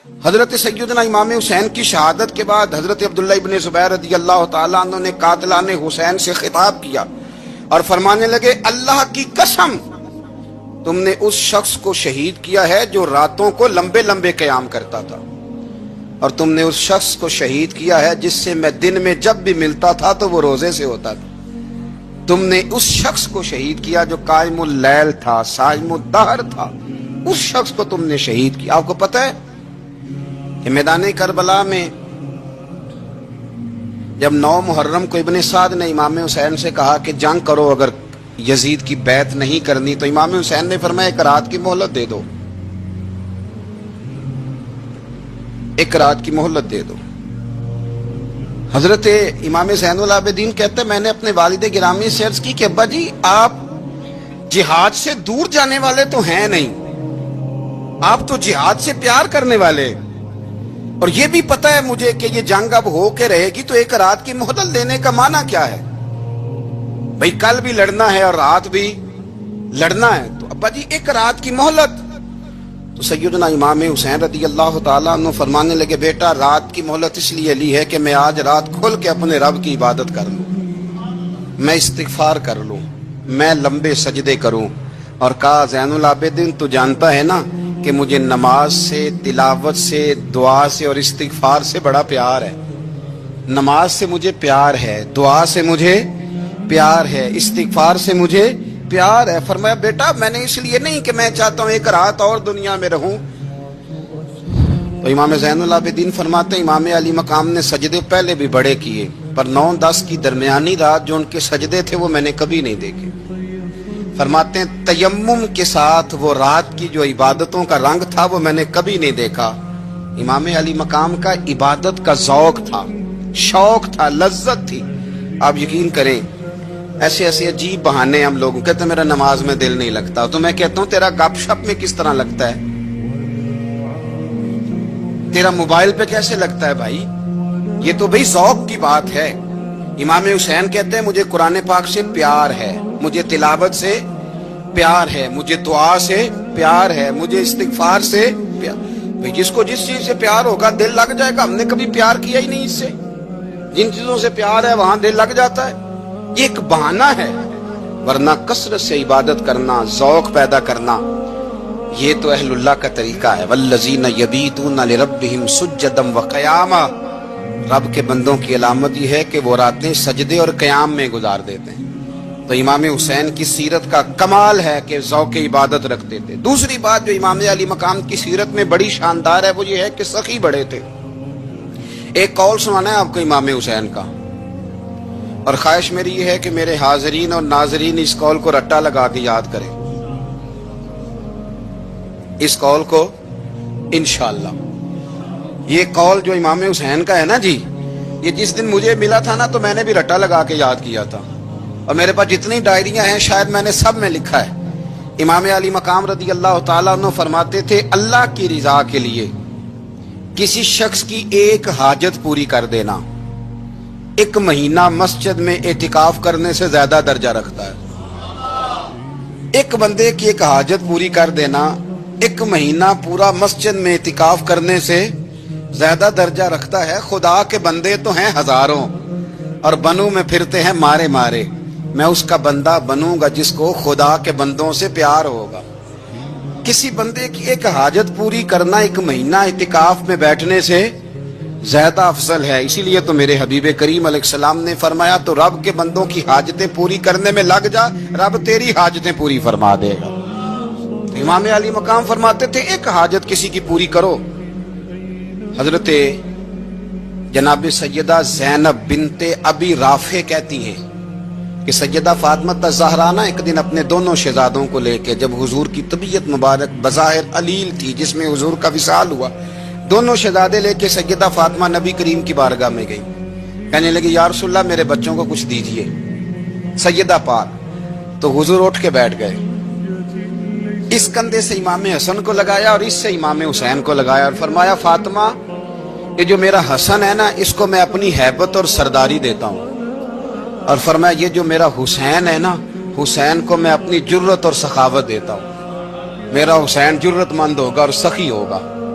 حضرت سیدنا امام حسین کی شہادت کے بعد حضرت عبداللہ ابن زبیر رضی اللہ تعالیٰ عنہ نے قاتلان حسین سے خطاب کیا اور فرمانے لگے اللہ کی قسم تم نے اس شخص کو شہید کیا ہے جو راتوں کو لمبے لمبے قیام کرتا تھا، اور تم نے اس شخص کو شہید کیا ہے جس سے میں دن میں جب بھی ملتا تھا تو وہ روزے سے ہوتا تھا۔ تم نے اس شخص کو شہید کیا جو قائم اللیل تھا، صائم الدہر تھا، اس شخص کو تم نے شہید کیا۔ آپ کو پتہ ہے کہ میدان کربلا میں جب 9 محرم کو ابن سعد نے امام حسین سے کہا کہ جنگ کرو، اگر یزید کی بیعت نہیں کرنی تو امام حسین نے فرمایا ایک رات کی مہلت دے دو، ایک رات کی مہلت دے دو۔ حضرت امام زین العابدین کہتے ہیں میں نے اپنے والد گرامی سے عرض کی کہ ابا جی آپ جہاد سے دور جانے والے تو ہیں نہیں، آپ تو جہاد سے پیار کرنے والے، اور یہ بھی پتہ ہے مجھے کہ یہ جنگ اب ہو کے رہے گی، تو ایک رات کی مہلت دینے کا معنی کیا ہے؟ بھئی کل بھی لڑنا ہے اور رات بھی لڑنا ہے، تو ابا جی ایک رات کی مہلت۔ تو سیدنا امام حسین رضی اللہ تعالیٰ عنہ فرمانے لگے بیٹا رات کی مہلت اس لیے لی ہے کہ میں آج رات کھل کے اپنے رب کی عبادت کر لوں، میں استغفار کر لوں، میں لمبے سجدے کروں۔ اور کہا زین العابدین تو جانتا ہے نا کہ مجھے نماز سے، تلاوت سے، دعا سے اور استغفار سے بڑا پیار ہے۔ نماز سے مجھے پیار ہے، دعا سے مجھے پیار ہے، استغفار سے مجھے پیار ہے۔ فرمایا بیٹا میں نے اس لیے نہیں کہ میں چاہتا ہوں ایک رات اور دنیا میں رہوں۔ تو امام زین العابدین فرماتے ہیں امام علی مقام نے سجدے پہلے بھی بڑے کیے، پر 9-10 کی درمیانی رات جو ان کے سجدے تھے وہ میں نے کبھی نہیں دیکھے۔ فرماتے ہیں تیمم کے ساتھ وہ رات کی جو عبادتوں کا رنگ تھا وہ میں نے کبھی نہیں دیکھا۔ امام علی مقام کا عبادت کا ذوق تھا، شوق تھا، لذت تھی۔ آپ یقین کریں ایسے ایسے عجیب بہانے ہم لوگوں کہتے ہیں میرا نماز میں دل نہیں لگتا، تو میں کہتا ہوں تیرا گپ شپ میں کس طرح لگتا ہے، تیرا موبائل پہ کیسے لگتا ہے بھائی؟ یہ تو بھائی ذوق کی بات ہے۔ امام حسین کہتے ہیں مجھے قرآن پاک سے پیار ہے، مجھے تلاوت سے پیار ہے، مجھے دعا سے پیار ہے، مجھے استغفار سے پیار۔ بھائی جس کو جس چیز سے پیار ہوگا دل لگ جائے گا۔ ہم نے کبھی پیار کیا ہی نہیں اس سے، جن چیزوں سے پیار ہے وہاں دل لگ جاتا ہے۔ یہ ایک بہانہ ہے، ورنہ کثرت سے عبادت کرنا، ذوق پیدا کرنا، یہ تو اہل اللہ کا طریقہ ہے۔ والذین یبیتون لربہم سجدا وقیاما، رب کے بندوں کی علامت یہ ہے کہ وہ راتیں سجدے اور قیام میں گزار دیتے ہیں۔ تو امام حسین کی سیرت کا کمال ہے کہ ذوق عبادت رکھتے تھے۔ دوسری بات جو امام علی مقام کی سیرت میں بڑی شاندار ہے وہ یہ ہے کہ سخی بڑے تھے۔ ایک قول سنانا ہے آپ کو امام حسین کا، اور خواہش میری یہ ہے کہ میرے حاضرین اور ناظرین اس قول کو رٹا لگا کے یاد کریں، اس قول کو انشاءاللہ۔ یہ قول جو امام حسین کا ہے نا جی، یہ جس دن مجھے ملا تھا نا تو میں نے بھی رٹا لگا کے یاد کیا تھا، اور میرے پاس جتنی ڈائریاں ہیں شاید میں نے سب میں لکھا ہے۔ امام علی مقام رضی اللہ تعالیٰ عنہ فرماتے تھے اللہ کی رضا کے لیے کسی شخص کی ایک حاجت پوری کر دینا 1 مہینہ مسجد میں اعتکاف کرنے سے زیادہ درجہ رکھتا ہے۔ ایک بندے کی ایک حاجت پوری کر دینا 1 مہینہ پورا مسجد میں اعتکاف کرنے سے زیادہ درجہ رکھتا ہے۔ خدا کے بندے تو ہیں ہزاروں اور بنوں میں پھرتے ہیں مارے مارے، میں اس کا بندہ بنوں گا جس کو خدا کے بندوں سے پیار ہوگا۔ کسی بندے کی ایک حاجت پوری کرنا 1 مہینہ اعتکاف میں بیٹھنے سے زیادہ افضل ہے۔ اسی لیے تو میرے حبیب کریم علیہ السلام نے فرمایا تو رب کے بندوں کی حاجتیں پوری کرنے میں لگ جا، رب تیری حاجتیں پوری فرما دے گا۔ امام علی مقام فرماتے تھے ایک حاجت کسی کی پوری کرو۔ حضرت جناب سیدہ زینب بنت ابی رافع کہتی ہیں کہ سیدہ فاطمہ الزہرا نا ایک دن اپنے دونوں شہزادوں کو لے کے، جب حضور کی طبیعت مبارک بظاہر علیل تھی جس میں حضور کا وصال ہوا، دونوں شہزادے لے کے سیدہ فاطمہ نبی کریم کی بارگاہ میں گئی، کہنے لگی یا رسول اللہ میرے بچوں کو کچھ دیجئے سیدہ پاک۔ تو حضور اٹھ کے بیٹھ گئے، اس کندھے سے امام حسن کو لگایا اور اس سے امام حسین کو لگایا، اور فرمایا فاطمہ یہ جو میرا حسن ہے نا اس کو میں اپنی ہیبت اور سرداری دیتا ہوں، اور فرمایا یہ جو میرا حسین ہے نا حسین کو میں اپنی جرت اور سخاوت دیتا ہوں، میرا حسین جرت مند ہوگا اور سخی ہوگا،